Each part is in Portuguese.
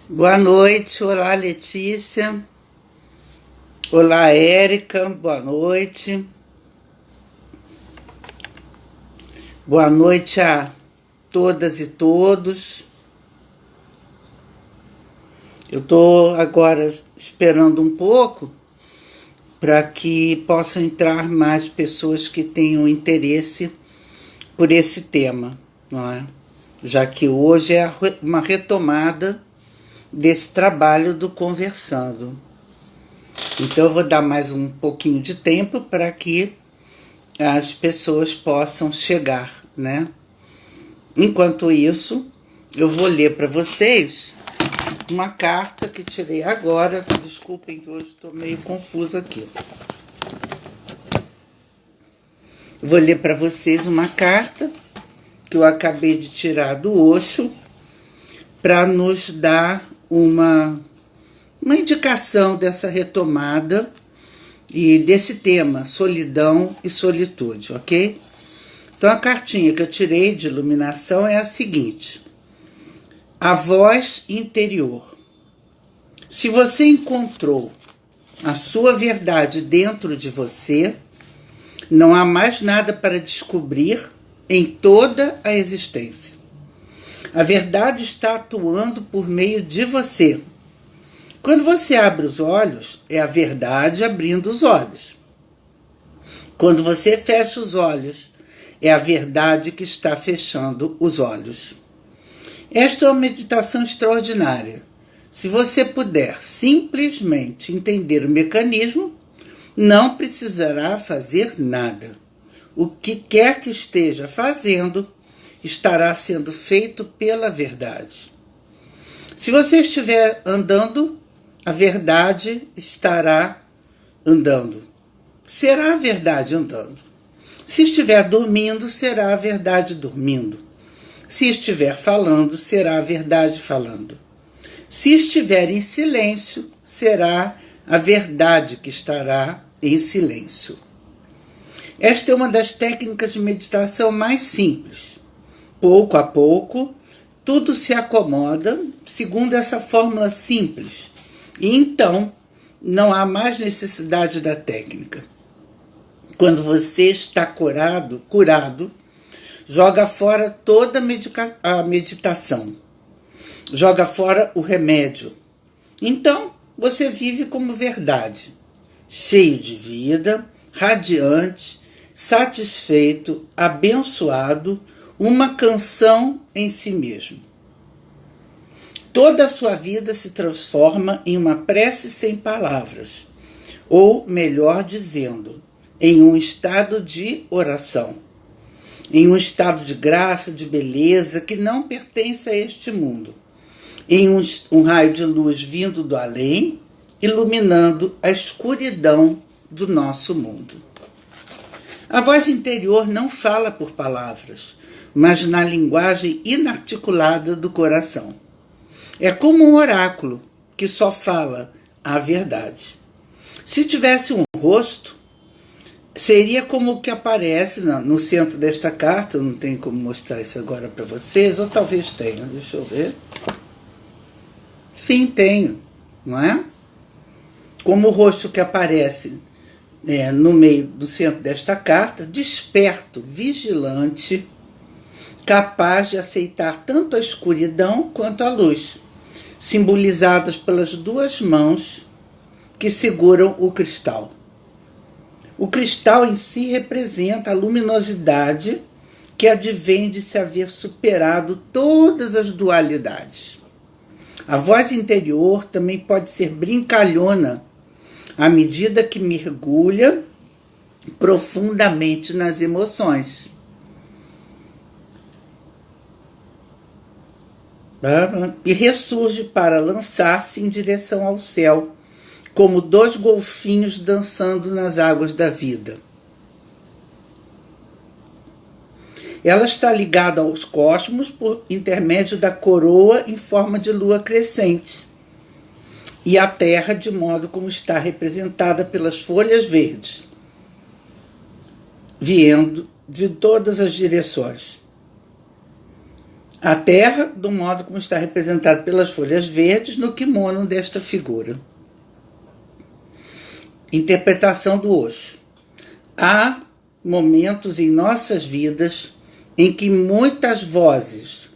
Boa noite, olá Letícia, olá Érica, boa noite. Boa noite a todas e todos. Eu estou agora esperando um pouco para que possam entrar mais pessoas que tenham interesse por esse tema, não é? Já que hoje é uma retomada desse trabalho do Conversando. Então eu vou dar mais um pouquinho de tempo para que as pessoas possam chegar, né? Enquanto isso, eu vou ler para vocês uma carta que tirei agora. Desculpem que hoje estou meio confusa aqui. Eu vou ler para vocês uma carta que eu acabei de tirar do Osho para nos dar uma indicação dessa retomada e desse tema, solidão e solitude, ok? Então a cartinha que eu tirei de iluminação é a seguinte: a voz interior. Se você encontrou a sua verdade dentro de você, não há mais nada para descobrir em toda a existência. A verdade está atuando por meio de você. Quando você abre os olhos, é a verdade abrindo os olhos. Quando você fecha os olhos, é a verdade que está fechando os olhos. Esta é uma meditação extraordinária. Se você puder simplesmente entender o mecanismo, não precisará fazer nada. O que quer que esteja fazendo, estará sendo feito pela verdade. Se você estiver andando, a verdade estará andando. Será a verdade andando. Se estiver dormindo, será a verdade dormindo. Se estiver falando, será a verdade falando. Se estiver em silêncio, será a verdade que estará em silêncio. Esta é uma das técnicas de meditação mais simples. Pouco a pouco, tudo se acomoda segundo essa fórmula simples. E então, não há mais necessidade da técnica. Quando você está curado, joga fora toda a meditação. Joga fora o remédio. Então, você vive como verdade, cheio de vida, radiante, satisfeito, abençoado, uma canção em si mesmo. Toda a sua vida se transforma em uma prece sem palavras, ou, melhor dizendo, em um estado de oração, em um estado de graça, de beleza que não pertence a este mundo, em um raio de luz vindo do além, iluminando a escuridão do nosso mundo. A voz interior não fala por palavras, mas na linguagem inarticulada do coração. É como um oráculo que só fala a verdade. Se tivesse um rosto, seria como o que aparece no centro desta carta. Eu não tenho como mostrar isso agora para vocês, ou talvez tenha, deixa eu ver. Sim, tenho, não é? Como o rosto que aparece no meio do centro desta carta, desperto, vigilante, capaz de aceitar tanto a escuridão quanto a luz, simbolizadas pelas duas mãos que seguram o cristal. O cristal em si representa a luminosidade que advém de se haver superado todas as dualidades. A voz interior também pode ser brincalhona à medida que mergulha profundamente nas emoções. E ressurge para lançar-se em direção ao céu, como dois golfinhos dançando nas águas da vida. Ela está ligada aos cosmos por intermédio da coroa em forma de lua crescente e à Terra de modo como está representada pelas folhas verdes, vindo de todas as direções. a terra do modo como está representado pelas folhas verdes no kimono desta figura. Interpretação do Osho. Há momentos em nossas vidas em que muitas vozes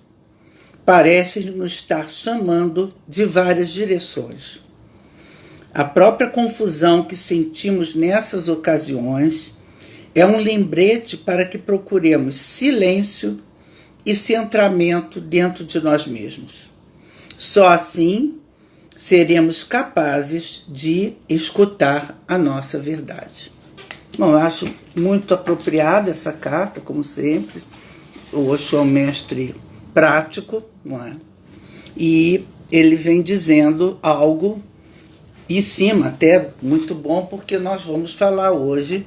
parecem nos estar chamando de várias direções. A própria confusão que sentimos nessas ocasiões é um lembrete para que procuremos silêncio e centramento dentro de nós mesmos. Só assim seremos capazes de escutar a nossa verdade. Bom, eu acho muito apropriada essa carta, como sempre. O Osho é um mestre prático, não é? E ele vem dizendo algo em cima, até muito bom, porque nós vamos falar hoje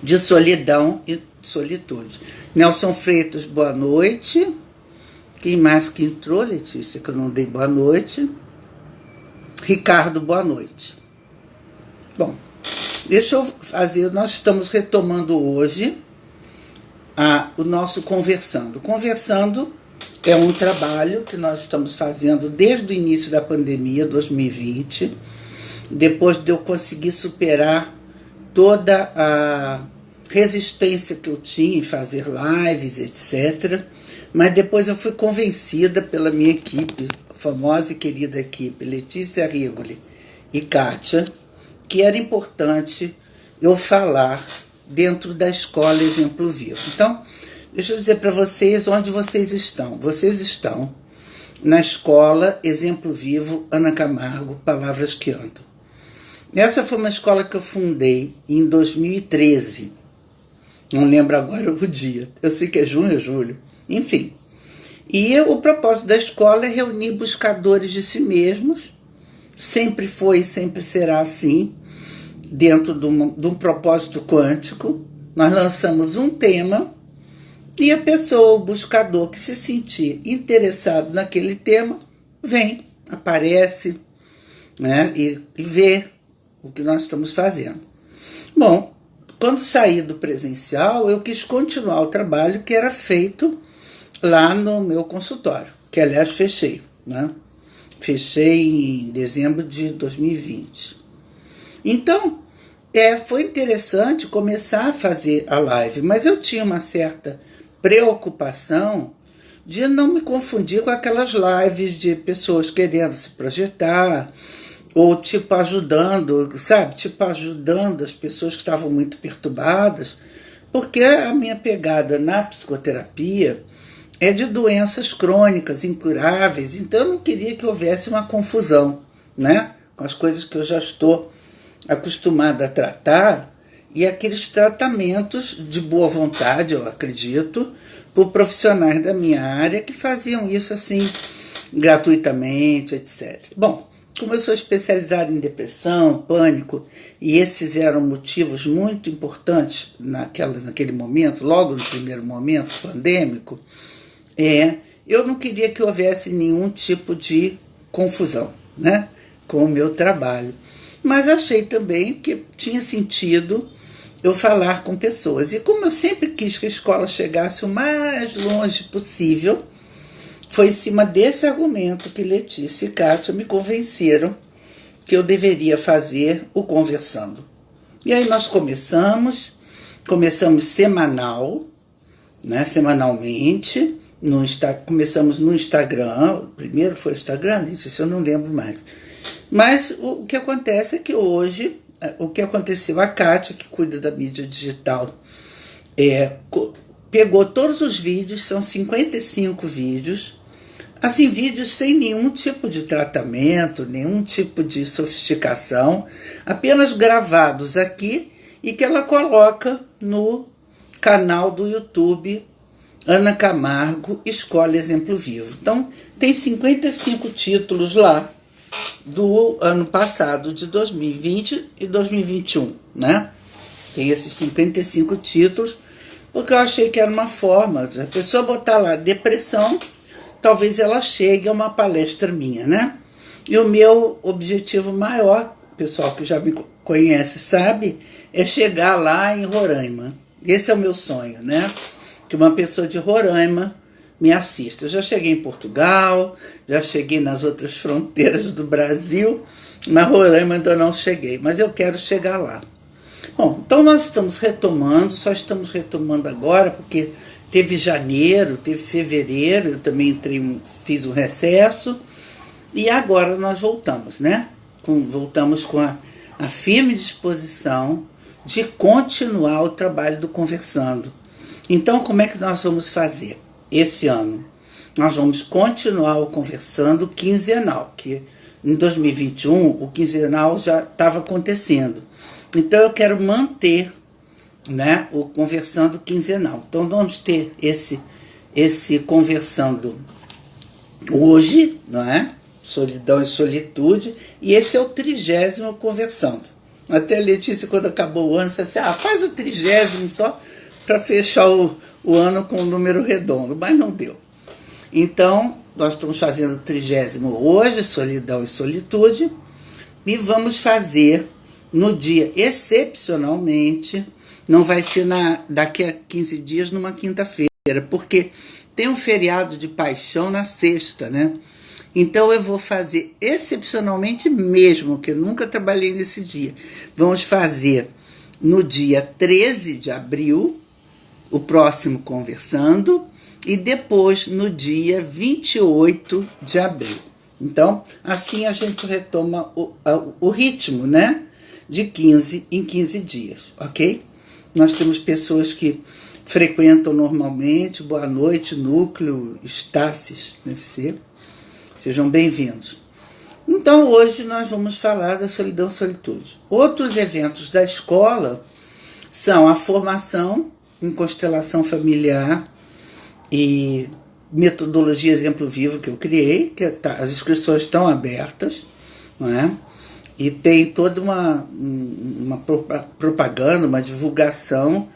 de solidão e solitude. Nelson Freitas, boa noite. Quem mais que entrou, Letícia, que eu não dei boa noite? Ricardo, boa noite. Bom, deixa eu fazer, nós estamos retomando hoje o nosso Conversando. Conversando é um trabalho que nós estamos fazendo desde o início da pandemia, 2020, depois de eu conseguir superar toda a resistência que eu tinha em fazer lives, etc. Mas depois eu fui convencida pela minha equipe, famosa e querida equipe, Letícia Rigoli e Kátia, que era importante eu falar dentro da escola Exemplo Vivo. Então, deixa eu dizer para vocês onde vocês estão. Vocês estão na escola Exemplo Vivo, Ana Camargo, Palavras que Andam. Essa foi uma escola que eu fundei em 2013. Não lembro agora o dia. Eu sei que é junho ou julho. Enfim. E o propósito da escola é reunir buscadores de si mesmos. Sempre foi e sempre será assim, dentro de um propósito quântico. Nós lançamos um tema e a pessoa, o buscador que se sentir interessado naquele tema, vem, aparece, né, e vê o que nós estamos fazendo. Bom, quando saí do presencial, eu quis continuar o trabalho que era feito lá no meu consultório, que aliás fechei, né? Fechei em dezembro de 2020. Então, foi interessante começar a fazer a live, mas eu tinha uma certa preocupação de não me confundir com aquelas lives de pessoas querendo se projetar, ou tipo ajudando, sabe? Tipo ajudando as pessoas que estavam muito perturbadas, porque a minha pegada na psicoterapia é de doenças crônicas, incuráveis, então eu não queria que houvesse uma confusão, né? Com as coisas que eu já estou acostumada a tratar e aqueles tratamentos de boa vontade, eu acredito, por profissionais da minha área que faziam isso assim, gratuitamente, etc. Bom, como eu sou especializada em depressão, pânico, e esses eram motivos muito importantes naquele momento, logo no primeiro momento pandêmico, eu não queria que houvesse nenhum tipo de confusão, né, com o meu trabalho. Mas achei também que tinha sentido eu falar com pessoas. E como eu sempre quis que a escola chegasse o mais longe possível, foi em cima desse argumento que Letícia e Kátia me convenceram que eu deveria fazer o Conversando. E aí nós começamos semanalmente, começamos no Instagram, primeiro foi o Instagram, Letícia, eu não lembro mais. Mas o que acontece é que hoje, o que aconteceu, a Kátia, que cuida da mídia digital, pegou todos os vídeos, são 55 vídeos, assim, vídeos sem nenhum tipo de tratamento, nenhum tipo de sofisticação, apenas gravados aqui e que ela coloca no canal do YouTube Ana Camargo, Escola Exemplo Vivo. Então, tem 55 títulos lá do ano passado, de 2020 e 2021, né? Tem esses 55 títulos, porque eu achei que era uma forma, se a pessoa botar lá depressão, talvez ela chegue a uma palestra minha, né? E o meu objetivo maior, o pessoal que já me conhece sabe, é chegar lá em Roraima. Esse é o meu sonho, né? Que uma pessoa de Roraima me assista. Eu já cheguei em Portugal, já cheguei nas outras fronteiras do Brasil, mas Roraima ainda não cheguei, mas eu quero chegar lá. Bom, então nós estamos retomando, só estamos retomando agora, porque teve janeiro, teve fevereiro, eu também fiz um recesso, e agora nós voltamos, né? Voltamos com a firme disposição de continuar o trabalho do Conversando. Então, como é que nós vamos fazer esse ano? Nós vamos continuar o Conversando quinzenal, que em 2021 o quinzenal já estava acontecendo. Então, eu quero manter, né, o Conversando quinzenal. Então, vamos ter esse Conversando hoje, não é? Solidão e Solitude, e esse é o 30º Conversando. Até a Letícia, quando acabou o ano, disse assim, faz o 30º só para fechar o ano com um número redondo, mas não deu. Então, nós estamos fazendo o 30º hoje, Solidão e Solitude, e vamos fazer no dia, excepcionalmente, não vai ser daqui a 15 dias, numa quinta-feira, porque tem um feriado de paixão na sexta, né? Então eu vou fazer excepcionalmente mesmo, que eu nunca trabalhei nesse dia. Vamos fazer no dia 13 de abril, o próximo Conversando, e depois no dia 28 de abril. Então, assim a gente retoma o ritmo, né? De 15 em 15 dias, ok? Nós temos pessoas que frequentam normalmente. Boa noite, Núcleo, Estácis, deve ser. Sejam bem-vindos. Então, hoje nós vamos falar da Solidão e Solitude. Outros eventos da escola são a formação em constelação familiar e metodologia exemplo vivo que eu criei, que as inscrições estão abertas, não é? E tem toda uma propaganda, uma divulgação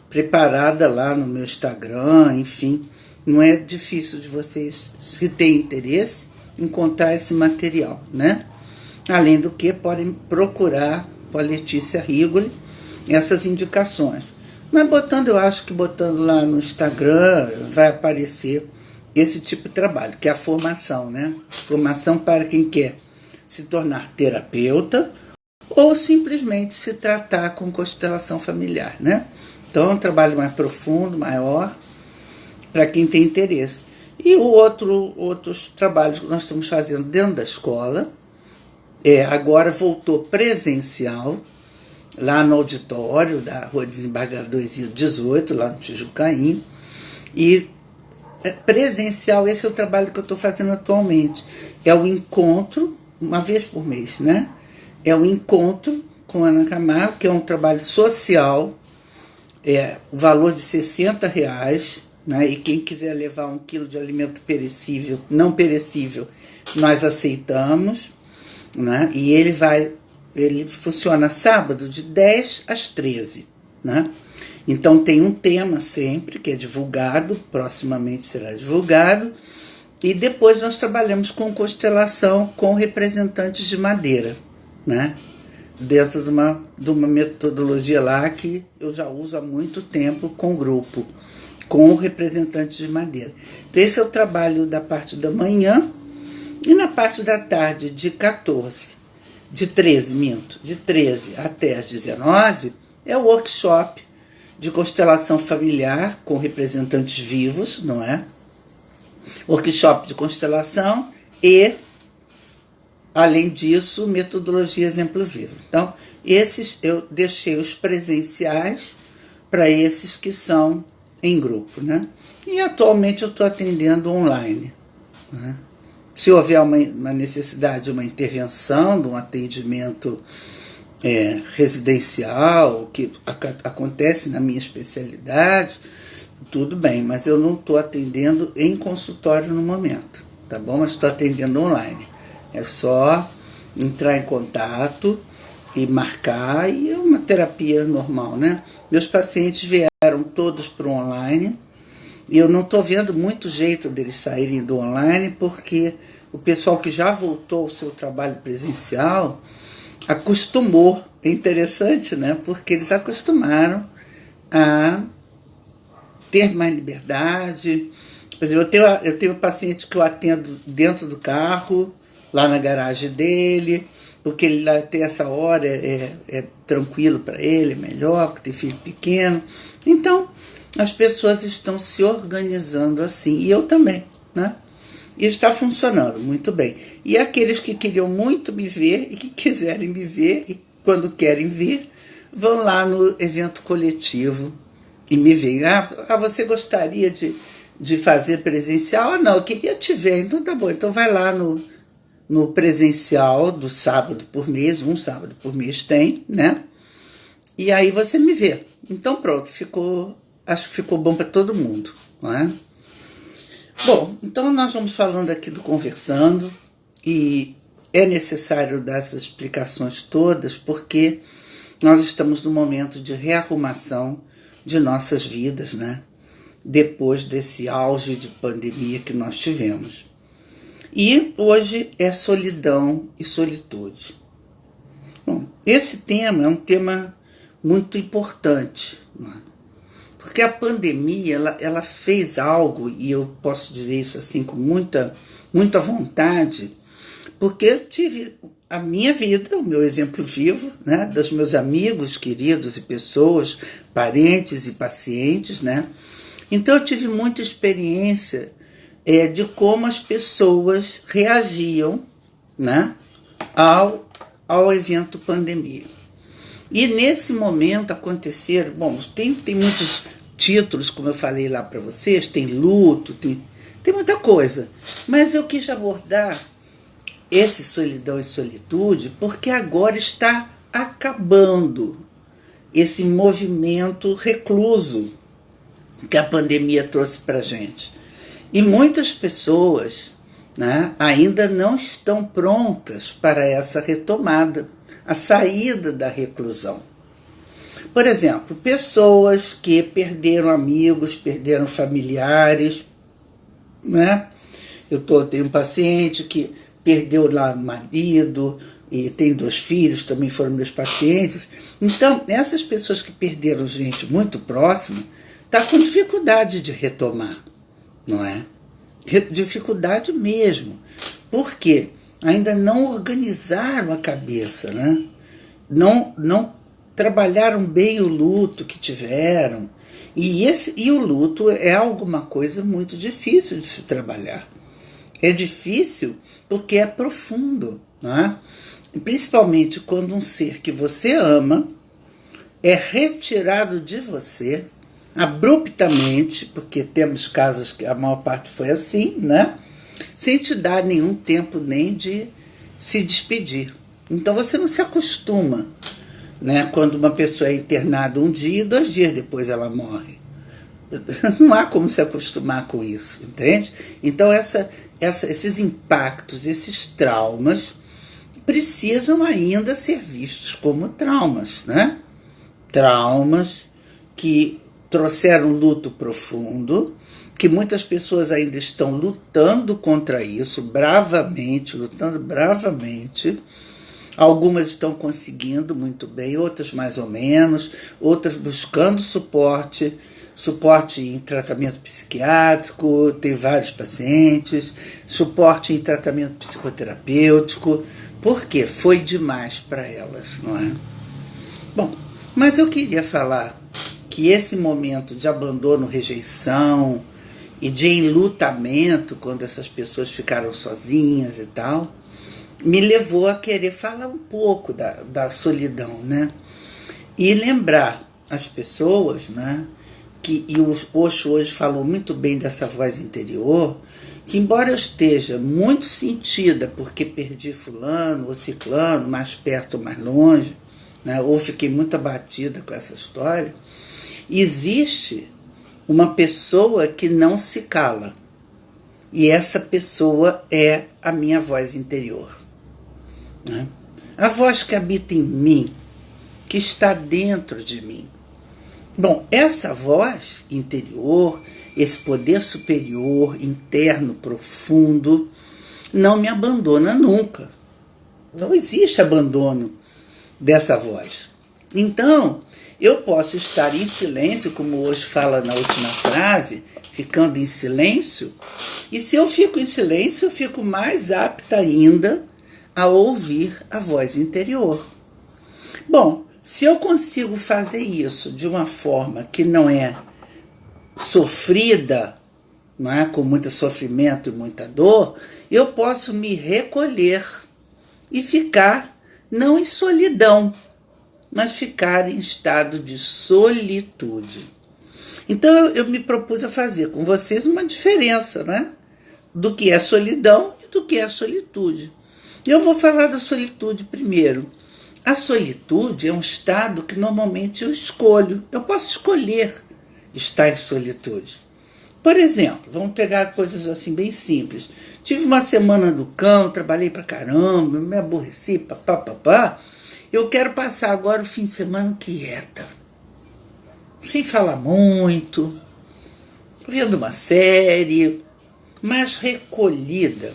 preparada lá no meu Instagram, enfim. Não é difícil de vocês, se têm interesse, encontrar esse material, né? Além do que, podem procurar com a Letícia Rigoli essas indicações. Mas eu acho que botando lá no Instagram vai aparecer esse tipo de trabalho, que é a formação, né? Formação para quem quer se tornar terapeuta ou simplesmente se tratar com constelação familiar, né? Então é um trabalho mais profundo, maior, para quem tem interesse. E outros trabalhos que nós estamos fazendo dentro da escola, agora voltou presencial, lá no auditório da Rua Desembargador Isidro 18, lá no Tijucaí, e presencial, esse é o trabalho que eu estou fazendo atualmente. É o encontro, uma vez por mês, né? É o encontro com a Ana Camargo, que é um trabalho social, o valor de R$60, né? E quem quiser levar 1 quilo de alimento perecível, não perecível, nós aceitamos, né? E ele funciona sábado de 10 às 13, né? Então tem um tema sempre que é divulgado, proximamente será divulgado, e depois nós trabalhamos com constelação com representantes de madeira, né? Dentro de uma metodologia lá que eu já uso há muito tempo com grupo, com representantes de madeira. Então esse é o trabalho da parte da manhã, e na parte da tarde de 13 até às 19, é o workshop de constelação familiar com representantes vivos, não é? Workshop de constelação e, além disso, metodologia exemplo vivo. Então, esses eu deixei os presenciais para esses que são em grupo, né? E atualmente eu estou atendendo online, né? Se houver uma necessidade de uma intervenção, de um atendimento residencial, que acontece na minha especialidade, tudo bem, mas eu não estou atendendo em consultório no momento, tá bom? Mas estou atendendo online. É só entrar em contato e marcar, e é uma terapia normal, né? Meus pacientes vieram todos para o online, e eu não estou vendo muito jeito deles saírem do online, porque o pessoal que já voltou ao seu trabalho presencial acostumou. É interessante, né? Porque eles acostumaram a ter mais liberdade, Por exemplo, eu tenho um paciente que eu atendo dentro do carro, lá na garagem dele, porque ele lá tem essa hora, é tranquilo para ele, é melhor, porque tem filho pequeno. Então, as pessoas estão se organizando assim, e eu também, né? E está funcionando muito bem. E aqueles que queriam muito me ver e que quiserem me ver, e quando querem vir, vão lá no evento coletivo e me veem. Você gostaria de fazer presencial? Ah, não, eu queria te ver. Então tá bom, então vai lá no presencial do sábado por mês, um sábado por mês tem, né? E aí você me vê. Então pronto, acho que ficou bom para todo mundo, não é? Bom, então nós vamos falando aqui do Conversando, e é necessário dar essas explicações todas porque nós estamos num momento de rearrumação de nossas vidas, né? Depois desse auge de pandemia que nós tivemos. E hoje é solidão e solitude. Bom, esse tema é um tema muito importante, não é? Porque a pandemia, ela fez algo, e eu posso dizer isso assim com muita vontade, porque eu tive a minha vida, o meu exemplo vivo, né, dos meus amigos queridos e pessoas, parentes e pacientes, né? Então eu tive muita experiência de como as pessoas reagiam, né, ao evento pandemia. E nesse momento aconteceram, bom, tem muitos títulos, como eu falei lá para vocês, tem luto, tem muita coisa, mas eu quis abordar esse solidão e solitude porque agora está acabando esse movimento recluso que a pandemia trouxe para a gente. E muitas pessoas, né, ainda não estão prontas para essa retomada, a saída da reclusão. Por exemplo, pessoas que perderam amigos, perderam familiares, né? Eu tenho um paciente que perdeu lá o marido e tem 2 filhos, também foram meus pacientes. Então, essas pessoas que perderam gente muito próxima, tá com dificuldade de retomar, não é? Dificuldade mesmo. Por quê? Ainda não organizaram a cabeça, né? Não trabalharam bem o luto que tiveram. E o luto é alguma coisa muito difícil de se trabalhar. É difícil porque é profundo, né? E principalmente quando um ser que você ama é retirado de você abruptamente, porque temos casos que a maior parte foi assim, né? Sem te dar nenhum tempo nem de se despedir. Então você não se acostuma, né? Quando uma pessoa é internada 1 dia, 2 dias depois ela morre. Não há como se acostumar com isso, entende? Então esses impactos, esses traumas, precisam ainda ser vistos como traumas, né? Traumas que trouxeram luto profundo, que muitas pessoas ainda estão lutando contra isso, lutando bravamente. Algumas estão conseguindo muito bem, outras mais ou menos, outras buscando suporte em tratamento psiquiátrico, tem vários pacientes, suporte em tratamento psicoterapêutico, porque foi demais para elas, não é? Bom, mas eu queria falar que esse momento de abandono, rejeição e de enlutamento, quando essas pessoas ficaram sozinhas e tal, me levou a querer falar um pouco da solidão, né? E lembrar as pessoas, né? E o Osho hoje falou muito bem dessa voz interior, que embora eu esteja muito sentida porque perdi fulano ou ciclano, mais perto ou mais longe, né? Ou fiquei muito abatida com essa história, existe uma pessoa que não se cala. E essa pessoa é a minha voz interior, né? A voz que habita em mim, que está dentro de mim. Bom, essa voz interior, esse poder superior, interno, profundo, não me abandona nunca. Não existe abandono dessa voz. Então, Eu posso estar em silêncio, como hoje fala na última frase, ficando em silêncio, e se eu fico em silêncio, eu fico mais apta ainda a ouvir a voz interior. Bom, se eu consigo fazer isso de uma forma que não é sofrida, não é, com muito sofrimento e muita dor, eu posso me recolher e ficar não em solidão, mas ficar em estado de solitude. Então eu me propus a fazer com vocês uma diferença, né, do que é solidão e do que é solitude. E eu vou falar da solitude primeiro. A solitude é um estado que normalmente eu escolho. Eu posso escolher estar em solitude. Por exemplo, vamos pegar coisas assim bem simples. Tive uma semana do cão, trabalhei pra caramba, me aborreci, papapá. Eu quero passar agora o fim de semana quieta, sem falar muito, vendo uma série, mas recolhida.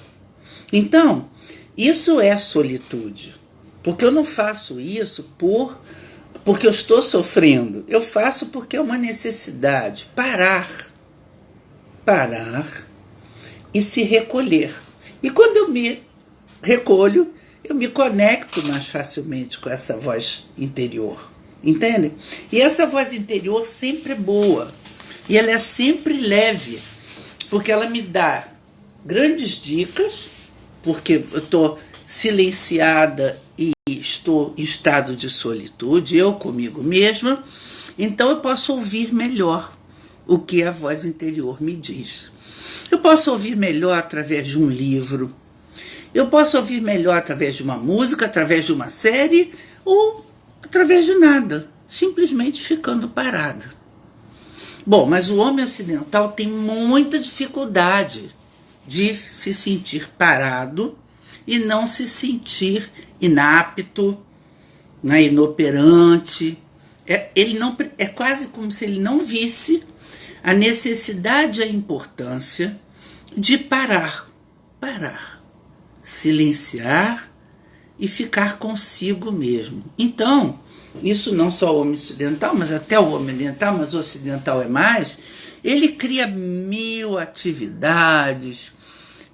Então, isso é solitude, porque eu não faço isso porque eu estou sofrendo. Eu faço porque é uma necessidade, parar e se recolher. E quando eu me recolho, eu me conecto mais facilmente com essa voz interior, entende? E essa voz interior sempre é boa, e ela é sempre leve, porque ela me dá grandes dicas, porque eu estou silenciada e estou em estado de solitude, eu comigo mesma, então eu posso ouvir melhor o que a voz interior me diz. Eu posso ouvir melhor através de um livro, eu posso ouvir melhor através de uma música, através de uma série, ou através de nada, simplesmente ficando parada. Bom, mas o homem ocidental tem muita dificuldade de se sentir parado e não se sentir inapto, né, inoperante. É quase como se ele não visse a necessidade e a importância de parar, silenciar e ficar consigo mesmo. Então, isso não só o homem ocidental, mas até o homem oriental, mas o ocidental é mais, ele cria 1000 atividades,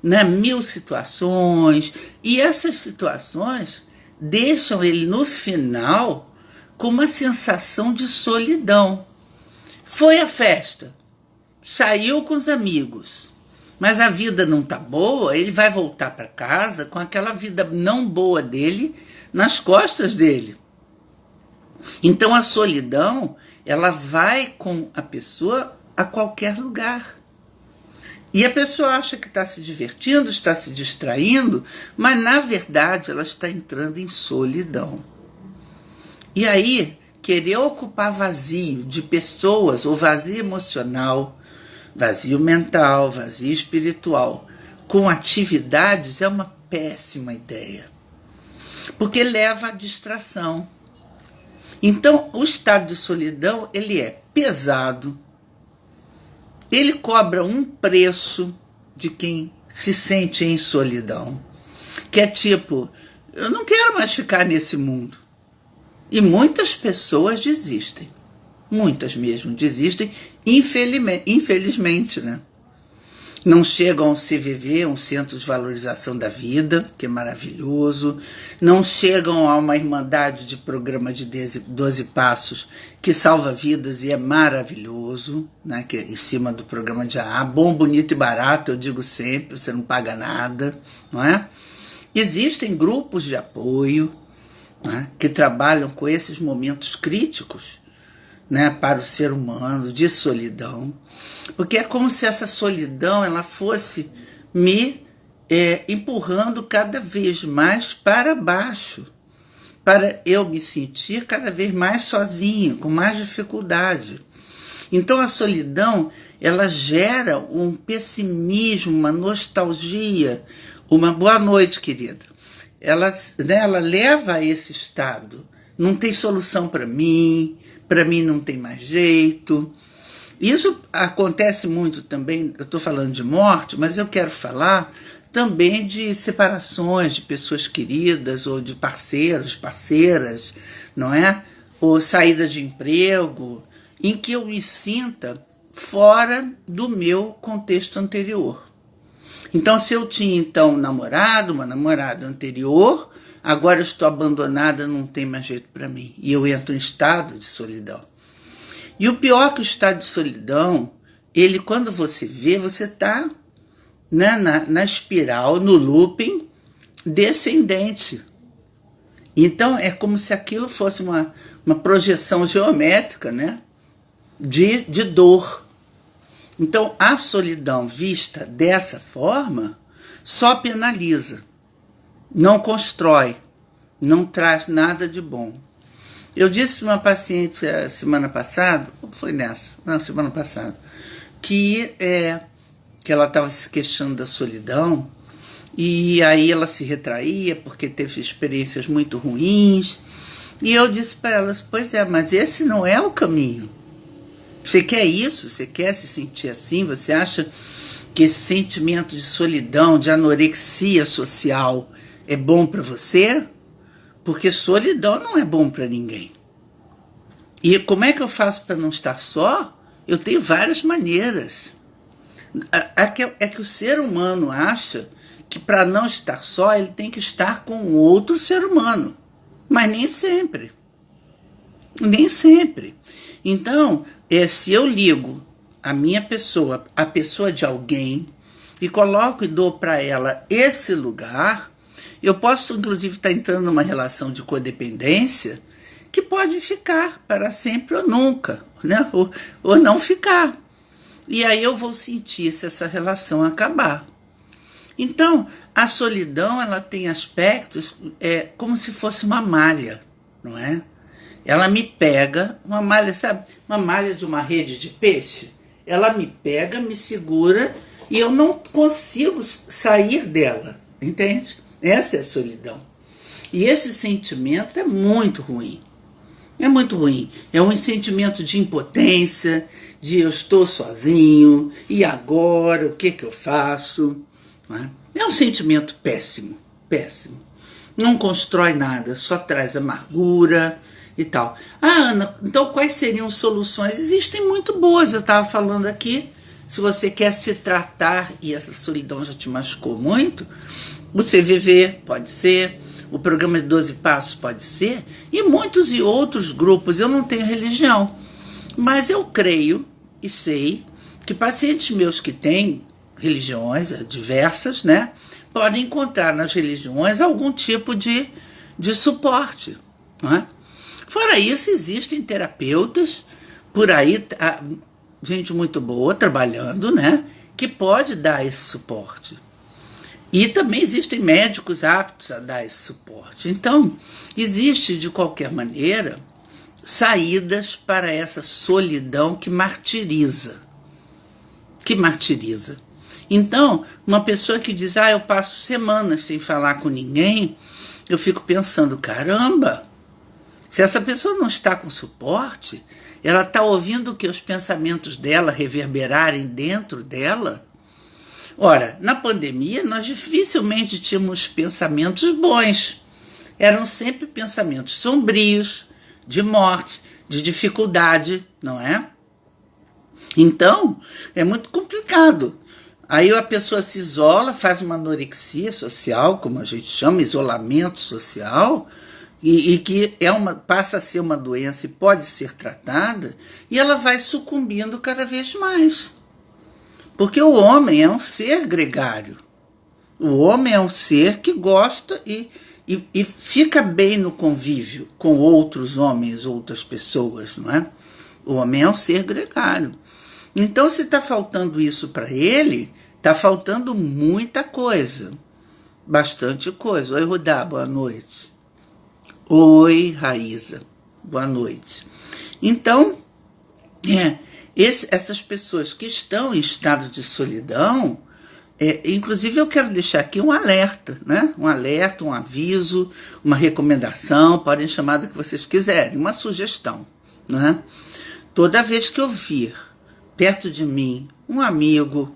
né, 1000 situações, e essas situações deixam ele no final com uma sensação de solidão. Foi à festa, saiu com os amigos, mas a vida não está boa, ele vai voltar para casa com aquela vida não boa dele nas costas dele. Então a solidão, ela vai com a pessoa a qualquer lugar. E a pessoa acha que está se divertindo, está se distraindo, mas na verdade ela está entrando em solidão. E aí, querer ocupar vazio de pessoas, ou vazio emocional, vazio mental, vazio espiritual, com atividades é uma péssima ideia, porque leva à distração. Então, o estado de solidão, ele é pesado, ele cobra um preço de quem se sente em solidão, que é tipo, eu não quero mais ficar nesse mundo. E muitas pessoas desistem, muitas mesmo desistem, infelizmente, né? Não chegam a se viver um centro de valorização da vida, que é maravilhoso, não chegam a uma irmandade de programa de 12 passos, que salva vidas e é maravilhoso, né? Que é em cima do programa de AA, bom, bonito e barato, eu digo sempre, você não paga nada, não é? Existem grupos de apoio, né, que trabalham com esses momentos críticos, né, para o ser humano, de solidão, porque é como se essa solidão ela fosse me empurrando cada vez mais para baixo, para eu me sentir cada vez mais sozinho, com mais dificuldade. Então a solidão ela gera um pessimismo, uma nostalgia, uma boa noite, querida. Ela leva a esse estado. Não tem solução para mim não tem mais jeito. Isso acontece muito também, eu estou falando de morte, mas eu quero falar também de separações de pessoas queridas ou de parceiros, parceiras, não é? ou saída de emprego, em que eu me sinta fora do meu contexto anterior. Então, se eu tinha então um namorado, uma namorada anterior, agora eu estou abandonada, não tem mais jeito para mim. E eu entro em estado de solidão. E o pior que o estado de solidão, ele, quando você vê, você está, né, na espiral, no looping descendente. Então, é como se aquilo fosse uma projeção geométrica, né, de dor. Então, a solidão vista dessa forma só penaliza, não constrói, não traz nada de bom. Eu disse para uma paciente semana passada, ou foi nessa? Não, semana passada, que ela estava se queixando da solidão, e aí ela se retraía porque teve experiências muito ruins. E eu disse para elas, pois é, mas esse não é o caminho. Você quer isso? Você quer se sentir assim? Você acha que esse sentimento de solidão, de anorexia social é bom para você? Porque solidão não é bom para ninguém. E como é que eu faço para não estar só? Eu tenho várias maneiras. É que o ser humano acha que para não estar só, ele tem que estar com outro ser humano. Mas nem sempre. Nem sempre. Então, se eu ligo a minha pessoa, a pessoa de alguém, e coloco e dou para ela esse lugar, eu posso, inclusive, estar entrando numa relação de codependência que pode ficar para sempre ou nunca, né? Ou não ficar. E aí eu vou sentir se essa relação acabar. Então, a solidão, ela tem aspectos como se fosse uma malha, não é? Ela me pega, uma malha, sabe? Uma malha de uma rede de peixe. Ela me pega, me segura e eu não consigo sair dela, entende? Essa é a solidão. E esse sentimento é muito ruim. É muito ruim. É um sentimento de impotência, de eu estou sozinho, e agora, o que eu faço? É um sentimento péssimo, péssimo. Não constrói nada, só traz amargura e tal. Ah, Ana, então quais seriam soluções? Existem muito boas, eu estava falando aqui. Se você quer se tratar e essa solidão já te machucou muito, o CVV pode ser, o programa de 12 Passos pode ser, e muitos e outros grupos. Eu não tenho religião, mas eu creio e sei que pacientes meus que têm religiões diversas, né, podem encontrar nas religiões algum tipo de suporte. Não é? Fora isso, existem terapeutas por aí, gente muito boa trabalhando, né, que pode dar esse suporte. E também existem médicos aptos a dar esse suporte. Então, existe, de qualquer maneira, saídas para essa solidão que martiriza. Que martiriza. Então, uma pessoa que diz, eu passo semanas sem falar com ninguém, eu fico pensando, caramba, se essa pessoa não está com suporte, ela está ouvindo que os pensamentos dela reverberarem dentro dela. Ora, na pandemia, nós dificilmente tínhamos pensamentos bons. Eram sempre pensamentos sombrios, de morte, de dificuldade, não é? Então, é muito complicado. Aí a pessoa se isola, faz uma anorexia social, como a gente chama, isolamento social, e que passa a ser uma doença e pode ser tratada, e ela vai sucumbindo cada vez mais. Porque o homem é um ser gregário. O homem é um ser que gosta e fica bem no convívio com outros homens, outras pessoas, não é? O homem é um ser gregário. Então, se está faltando isso para ele, está faltando muita coisa. Bastante coisa. Oi, Rudá, boa noite. Oi, Raíza, boa noite. Então, essas pessoas que estão em estado de solidão, inclusive eu quero deixar aqui um alerta, né? Um alerta, um aviso, uma recomendação, podem chamar do que vocês quiserem, uma sugestão, né? Toda vez que eu vir perto de mim um amigo,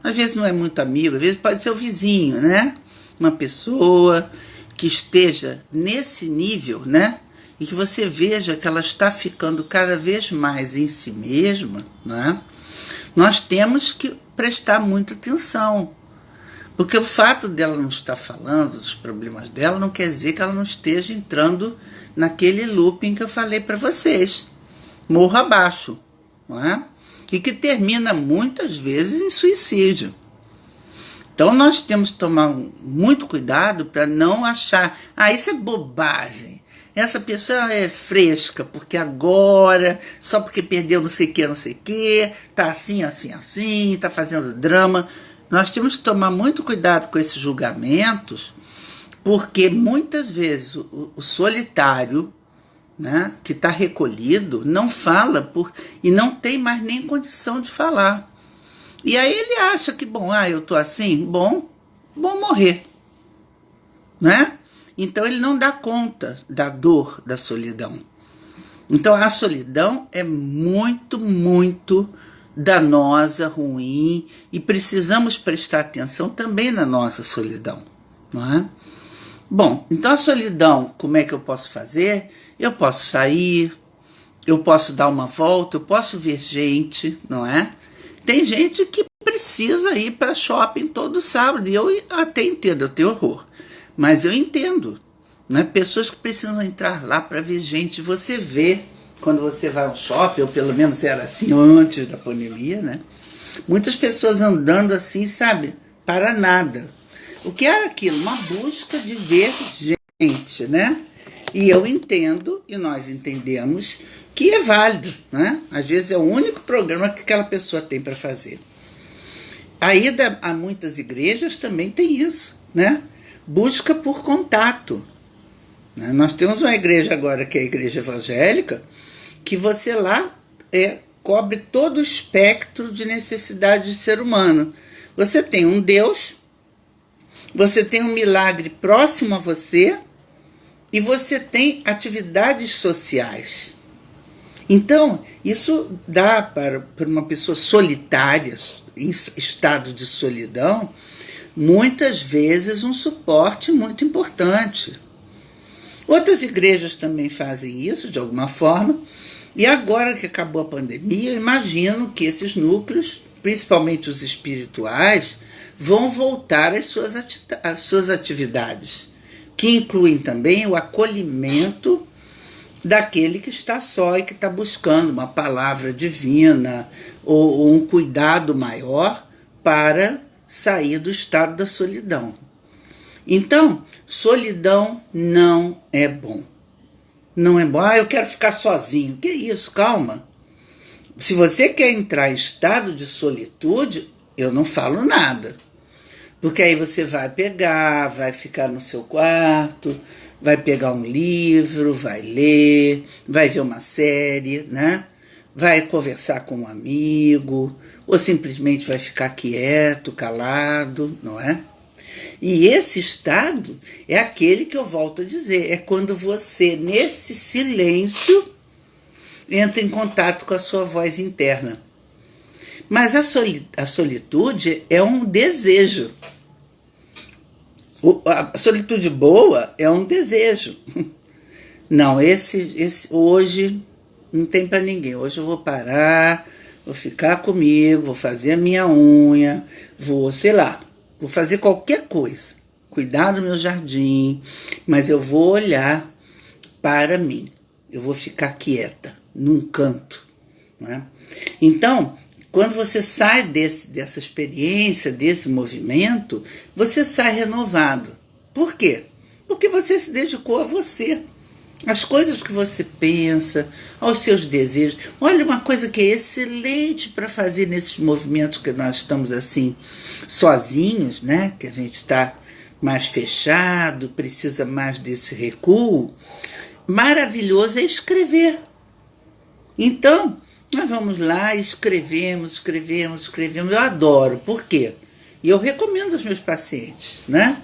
às vezes não é muito amigo, às vezes pode ser o vizinho, né? Uma pessoa que esteja nesse nível, né? e que você veja que ela está ficando cada vez mais em si mesma, né? Nós temos que prestar muita atenção. Porque o fato dela não estar falando dos problemas dela não quer dizer que ela não esteja entrando naquele looping que eu falei para vocês, morro abaixo, não é? E que termina muitas vezes em suicídio. Então nós temos que tomar muito cuidado para não achar, isso é bobagem, essa pessoa é fresca, porque agora, só porque perdeu não sei o que, tá assim, tá fazendo drama. Nós temos que tomar muito cuidado com esses julgamentos, porque muitas vezes o solitário, né, que está recolhido, não fala e não tem mais nem condição de falar. E aí ele acha que, eu estou assim, bom morrer, né? Então ele não dá conta da dor da solidão. Então a solidão é muito, muito danosa, ruim, e precisamos prestar atenção também na nossa solidão, não é? Bom, então a solidão, como é que eu posso fazer? Eu posso sair, eu posso dar uma volta, eu posso ver gente, não é? Tem gente que precisa ir para shopping todo sábado, e eu até entendo, eu tenho horror, mas eu entendo, né? Pessoas que precisam entrar lá para ver gente, você vê quando você vai ao shopping, ou pelo menos era assim antes da pandemia, né? Muitas pessoas andando assim, sabe, para nada. O que era aquilo? Uma busca de ver gente, né? E eu entendo, e nós entendemos, que é válido, né? Às vezes é o único programa que aquela pessoa tem para fazer. A ida a muitas igrejas também tem isso, né? Busca por contato. Né? Nós temos uma igreja agora, que é a igreja evangélica, que você lá cobre todo o espectro de necessidade de ser humano. Você tem um Deus, você tem um milagre próximo a você, e você tem atividades sociais. Então, isso dá para uma pessoa solitária, em estado de solidão, muitas vezes um suporte muito importante. Outras igrejas também fazem isso, de alguma forma, e agora que acabou a pandemia, eu imagino que esses núcleos, principalmente os espirituais, vão voltar às suas atividades, que incluem também o acolhimento daquele que está só e que está buscando uma palavra divina ou um cuidado maior para sair do estado da solidão. Então, solidão não é bom. Não é bom. Eu quero ficar sozinho. Que isso? Calma. Se você quer entrar em estado de solitude, eu não falo nada. Porque aí você vai ficar no seu quarto, vai pegar um livro, vai ler, vai ver uma série, né? Vai conversar com um amigo, ou simplesmente vai ficar quieto, calado, não é? E esse estado é aquele que eu volto a dizer, é quando você, nesse silêncio, entra em contato com a sua voz interna. Mas a solitude é um desejo. A solitude boa é um desejo. Não, esse hoje não tem para ninguém. Hoje eu vou parar, vou ficar comigo, vou fazer a minha unha, vou fazer qualquer coisa. Cuidar do meu jardim, mas eu vou olhar para mim. Eu vou ficar quieta, num canto. Né? Então, quando você sai dessa experiência, desse movimento, você sai renovado. Por quê? Porque você se dedicou a você. As coisas que você pensa, aos seus desejos. Olha, uma coisa que é excelente para fazer nesses movimentos que nós estamos assim, sozinhos, né? Que a gente está mais fechado, precisa mais desse recuo. Maravilhoso é escrever. Então, nós vamos lá, escrevemos. Eu adoro. Por quê? E eu recomendo aos meus pacientes, né?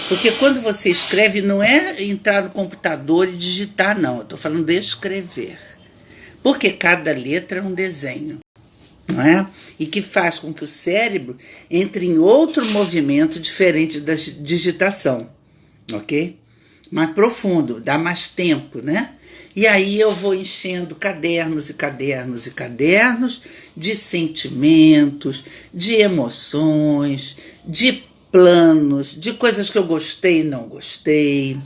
Porque quando você escreve, não é entrar no computador e digitar, não. Eu estou falando de escrever. Porque cada letra é um desenho, não é? E que faz com que o cérebro entre em outro movimento diferente da digitação, ok? mais profundo, dá mais tempo, né? E aí eu vou enchendo cadernos e cadernos e cadernos de sentimentos, de emoções, de planos, de coisas que eu gostei e não gostei,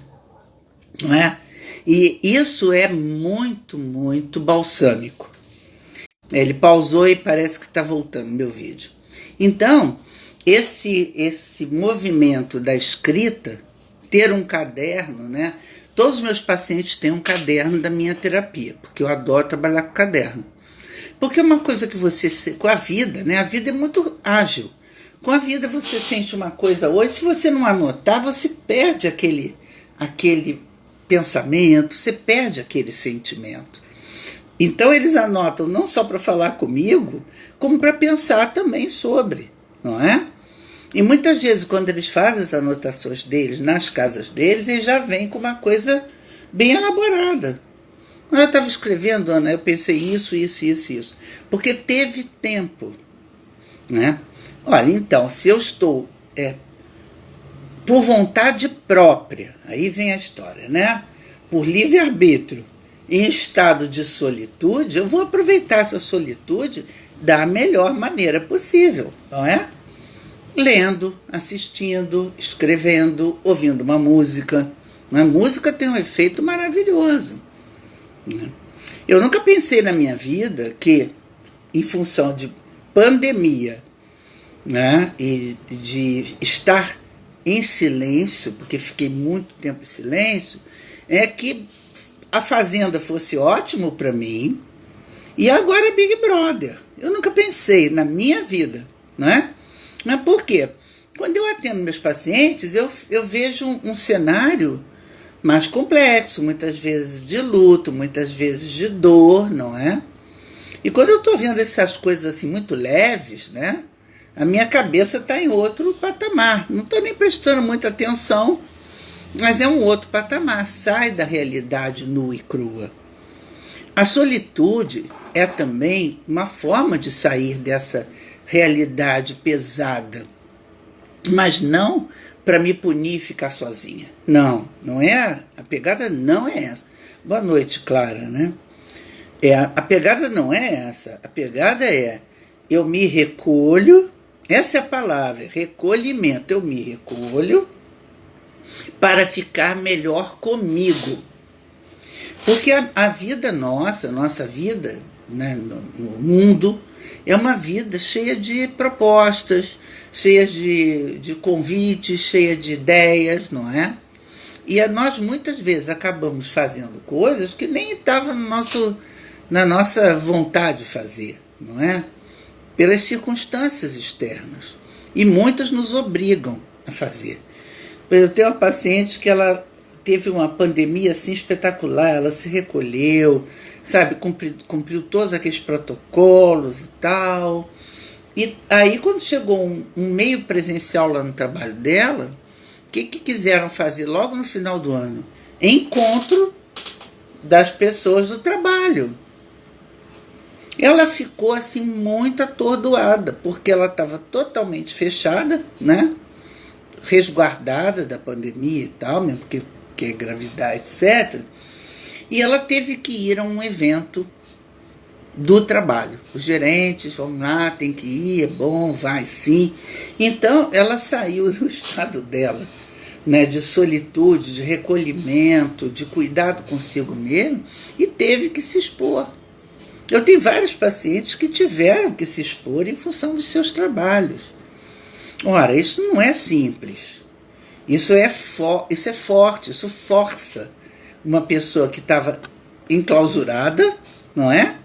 não é? E isso é muito, muito balsâmico. Ele pausou e parece que está voltando meu vídeo. Então, esse movimento da escrita, ter um caderno, né? Todos os meus pacientes têm um caderno da minha terapia, porque eu adoro trabalhar com caderno. Porque é uma coisa que você, com a vida, né? A vida é muito ágil. Com a vida você sente uma coisa hoje, se você não anotar, você perde aquele pensamento, você perde aquele sentimento. Então eles anotam não só para falar comigo, como para pensar também sobre, não é? E muitas vezes, quando eles fazem as anotações deles nas casas deles, eles já vêm com uma coisa bem elaborada. Eu estava escrevendo, Ana, eu pensei isso. Porque teve tempo, né? Olha, então, se eu estou por vontade própria, aí vem a história, né? Por livre-arbítrio, em estado de solitude, eu vou aproveitar essa solitude da melhor maneira possível, não é? Lendo, assistindo, escrevendo, ouvindo uma música. A música tem um efeito maravilhoso. Eu nunca pensei na minha vida que, em função de pandemia, né, e de estar em silêncio, porque fiquei muito tempo em silêncio, que a Fazenda fosse ótimo para mim e agora Big Brother. Eu nunca pensei na minha vida, né? Mas por quê? Quando eu atendo meus pacientes, eu vejo um cenário mais complexo, muitas vezes de luto, muitas vezes de dor, não é? E quando eu estou vendo essas coisas assim muito leves, né? A minha cabeça está em outro patamar. Não estou nem prestando muita atenção, mas é um outro patamar. Sai da realidade nua e crua. A solitude é também uma forma de sair dessa realidade pesada, mas não para me punir e ficar sozinha. Não, não é. A pegada não é essa. Boa noite, Clara, né? A pegada não é essa. A pegada é eu me recolho, essa é a palavra, recolhimento. Eu me recolho para ficar melhor comigo. Porque a vida nossa vida, né, no mundo, é uma vida cheia de propostas, cheia de convites, cheia de ideias, não é? E nós muitas vezes acabamos fazendo coisas que nem estavam na nossa vontade de fazer, não é? Pelas circunstâncias externas. E muitas nos obrigam a fazer. Eu tenho uma paciente que ela teve uma pandemia assim espetacular, ela se recolheu, sabe, cumpriu todos aqueles protocolos e tal. E aí, quando chegou um meio presencial lá no trabalho dela, o que quiseram fazer logo no final do ano? Encontro das pessoas do trabalho. Ela ficou assim muito atordoada, porque ela estava totalmente fechada, né? Resguardada da pandemia e tal, mesmo porque é gravidade, etc. E ela teve que ir a um evento do trabalho. Os gerentes vão lá, tem que ir, é bom, vai sim. Então, ela saiu do estado dela, né, de solitude, de recolhimento, de cuidado consigo mesmo, e teve que se expor. Eu tenho vários pacientes que tiveram que se expor em função dos seus trabalhos. Ora, isso não é simples. Isso é forte, isso força uma pessoa que estava enclausurada, não é?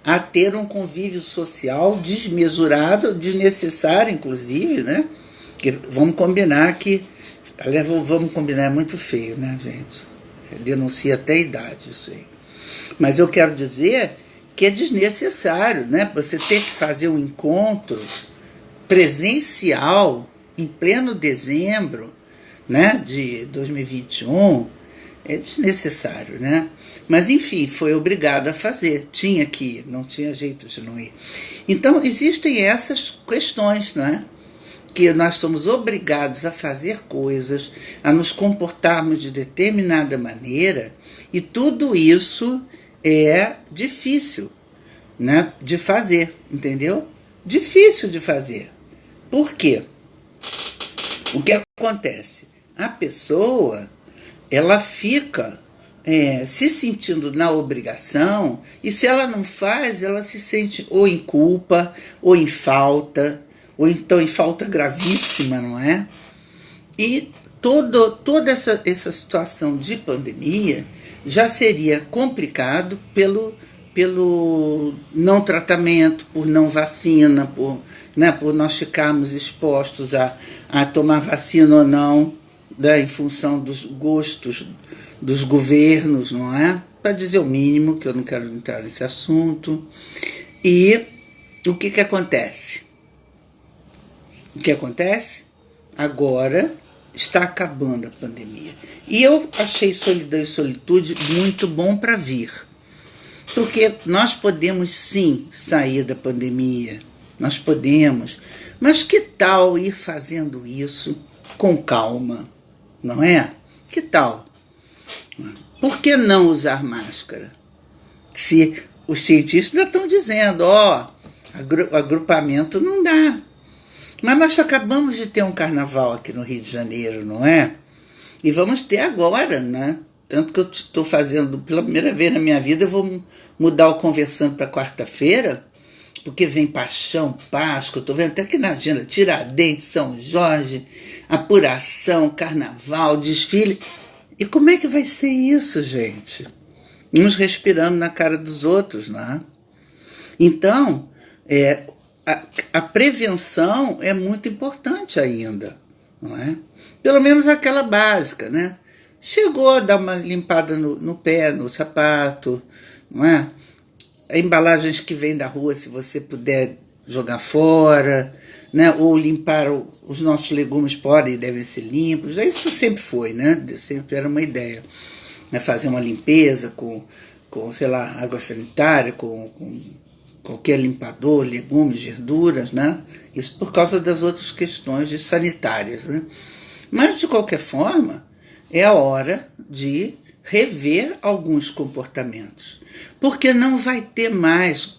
A ter um convívio social desmesurado, desnecessário, inclusive, né? Porque vamos combinar que... Aliás, vamos combinar, é muito feio, né, gente? Denuncia até a idade, eu sei. Mas eu quero dizer que é desnecessário, né? Você ter que fazer um encontro presencial em pleno dezembro, né, de 2021, é desnecessário, né? Mas, enfim, foi obrigado a fazer. Tinha que ir, não tinha jeito de não ir. Então, existem essas questões, não é? que nós somos obrigados a fazer coisas, a nos comportarmos de determinada maneira, e tudo isso é difícil, né, de fazer, entendeu? Difícil de fazer. Por quê? O que acontece? A pessoa, ela fica se sentindo na obrigação, e se ela não faz, ela se sente ou em culpa, ou em falta, ou então em falta gravíssima, não é? E toda essa situação de pandemia já seria complicado pelo não tratamento, por não vacina, por nós ficarmos expostos a tomar vacina ou não, em função dos gostos dos governos, não é? Para dizer o mínimo, que eu não quero entrar nesse assunto. E o que acontece? O que acontece? Agora está acabando a pandemia. E eu achei Solidão e Solitude muito bom para vir. Porque nós podemos sim sair da pandemia, nós podemos, mas que tal ir fazendo isso com calma, não é? Que tal? Por que não usar máscara? Se os cientistas ainda estão dizendo, agrupamento não dá. Mas nós acabamos de ter um carnaval aqui no Rio de Janeiro, não é? E vamos ter agora, né? Tanto que eu estou fazendo, pela primeira vez na minha vida, eu vou mudar o Conversando para quarta-feira, porque vem Paixão, Páscoa, estou vendo até aqui na agenda, Tiradentes, São Jorge, apuração, carnaval, desfile. E como é que vai ser isso, gente? Uns respirando na cara dos outros, né? Então, a prevenção é muito importante ainda, não é? Pelo menos aquela básica, né? Chegou a dar uma limpada no pé, no sapato, não é? Embalagens que vêm da rua, se você puder jogar fora, né? Ou limpar os nossos legumes podem e devem ser limpos. Isso sempre foi, né? Sempre era uma ideia, né? Fazer uma limpeza com sei lá, água sanitária, com qualquer limpador, legumes, verduras, né? Isso por causa das outras questões sanitárias, né? Mas, de qualquer forma, é a hora de rever alguns comportamentos. Porque não vai ter mais,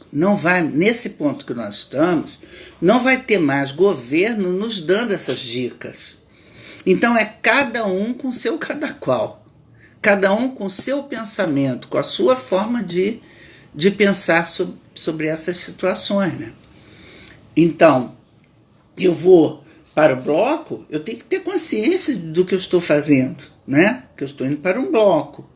nesse ponto que nós estamos, não vai ter mais governo nos dando essas dicas. Então é cada um com seu cada qual. Cada um com seu pensamento, com a sua forma de pensar sobre essas situações, né? Então, eu vou para o bloco, eu tenho que ter consciência do que eu estou fazendo, né? Que eu estou indo para um bloco.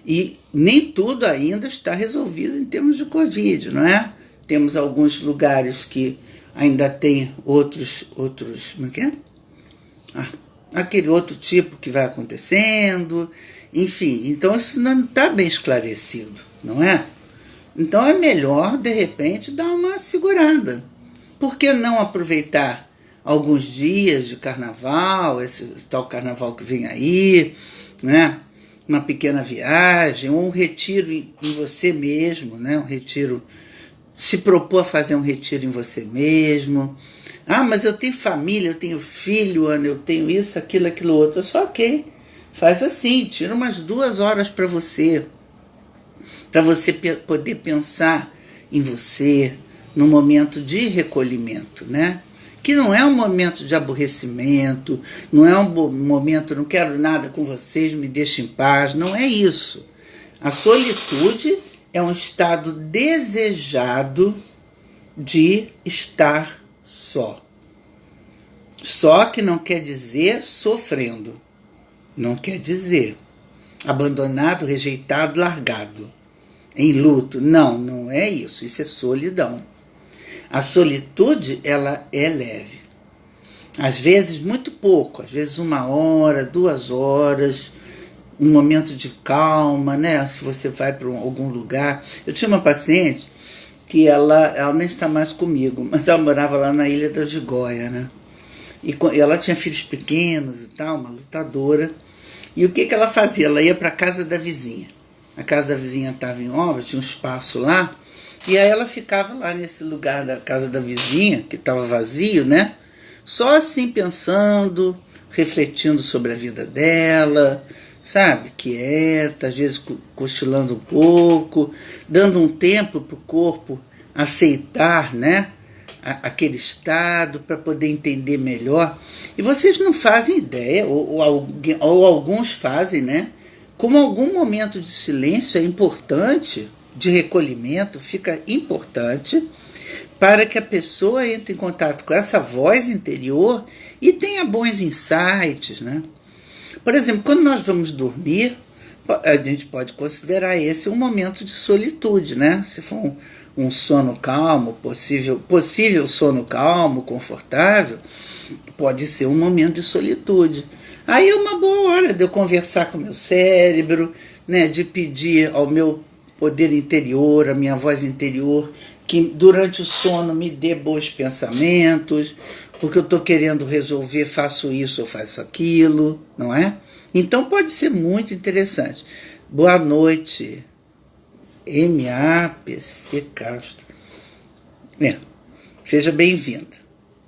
E nem tudo ainda está resolvido em termos de Covid, não é? Temos alguns lugares que ainda tem outros, como é que é? Aquele outro tipo que vai acontecendo, enfim. Então isso não está bem esclarecido, não é? Então é melhor, de repente, dar uma segurada. Por que não aproveitar alguns dias de carnaval, esse tal carnaval que vem aí, né? Uma pequena viagem, ou um retiro em você mesmo, né? Um retiro, se propor a fazer um retiro em você mesmo. Mas eu tenho família, eu tenho filho, Ana, eu tenho isso, aquilo outro. Só ok, faz assim, tira umas 2 horas para você poder pensar em você, num momento de recolhimento, né? Que não é um momento de aborrecimento, não é um momento, não quero nada com vocês, me deixem em paz, não é isso. A solitude é um estado desejado de estar só. Só que não quer dizer sofrendo, não quer dizer abandonado, rejeitado, largado, em luto. Não é isso, isso é solidão. A solitude, ela é leve. Às vezes, muito pouco. Às vezes, 1 hora, 2 horas, um momento de calma, né? Se você vai para algum lugar. Eu tinha uma paciente que ela nem está mais comigo, mas ela morava lá na Ilha da Gigoia, né? E ela tinha filhos pequenos e tal, uma lutadora. E o que ela fazia? Ela ia para a casa da vizinha. A casa da vizinha estava em obra, tinha um espaço lá. E aí ela ficava lá nesse lugar da casa da vizinha, que estava vazio, né? só assim pensando, refletindo sobre a vida dela, sabe? Quieta, às vezes cochilando um pouco, dando um tempo para o corpo aceitar, né? Aquele estado para poder entender melhor. E vocês não fazem ideia, ou alguns fazem, né? Como algum momento de silêncio é importante, de recolhimento, fica importante para que a pessoa entre em contato com essa voz interior e tenha bons insights, né? Por exemplo, quando nós vamos dormir, a gente pode considerar esse um momento de solitude, né? Se for um sono calmo, possível sono calmo, confortável, pode ser um momento de solitude. Aí é uma boa hora de eu conversar com o meu cérebro, né? De pedir ao meu poder interior, a minha voz interior, que durante o sono me dê bons pensamentos, porque eu estou querendo resolver, faço isso ou faço aquilo, não é? Então pode ser muito interessante. Boa noite, MAPC Castro. Seja bem-vinda.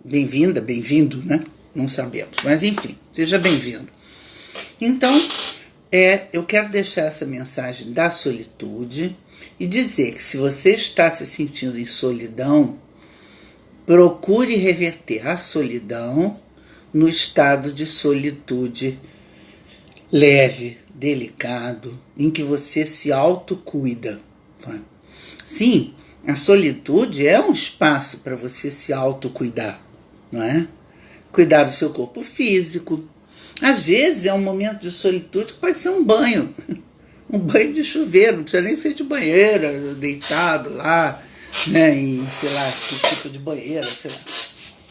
Bem-vinda, bem-vindo, né? Não sabemos, mas enfim, seja bem-vindo. Então, eu quero deixar essa mensagem da solitude e dizer que se você está se sentindo em solidão, procure reverter a solidão no estado de solitude leve, delicado, em que você se autocuida. Sim, a solitude é um espaço para você se autocuidar, não é? Cuidar do seu corpo físico. Às vezes é um momento de solitude que pode ser um banho. Um banho de chuveiro, não precisa nem ser de banheira, deitado lá, né, em, sei lá, que tipo de banheira, sei lá,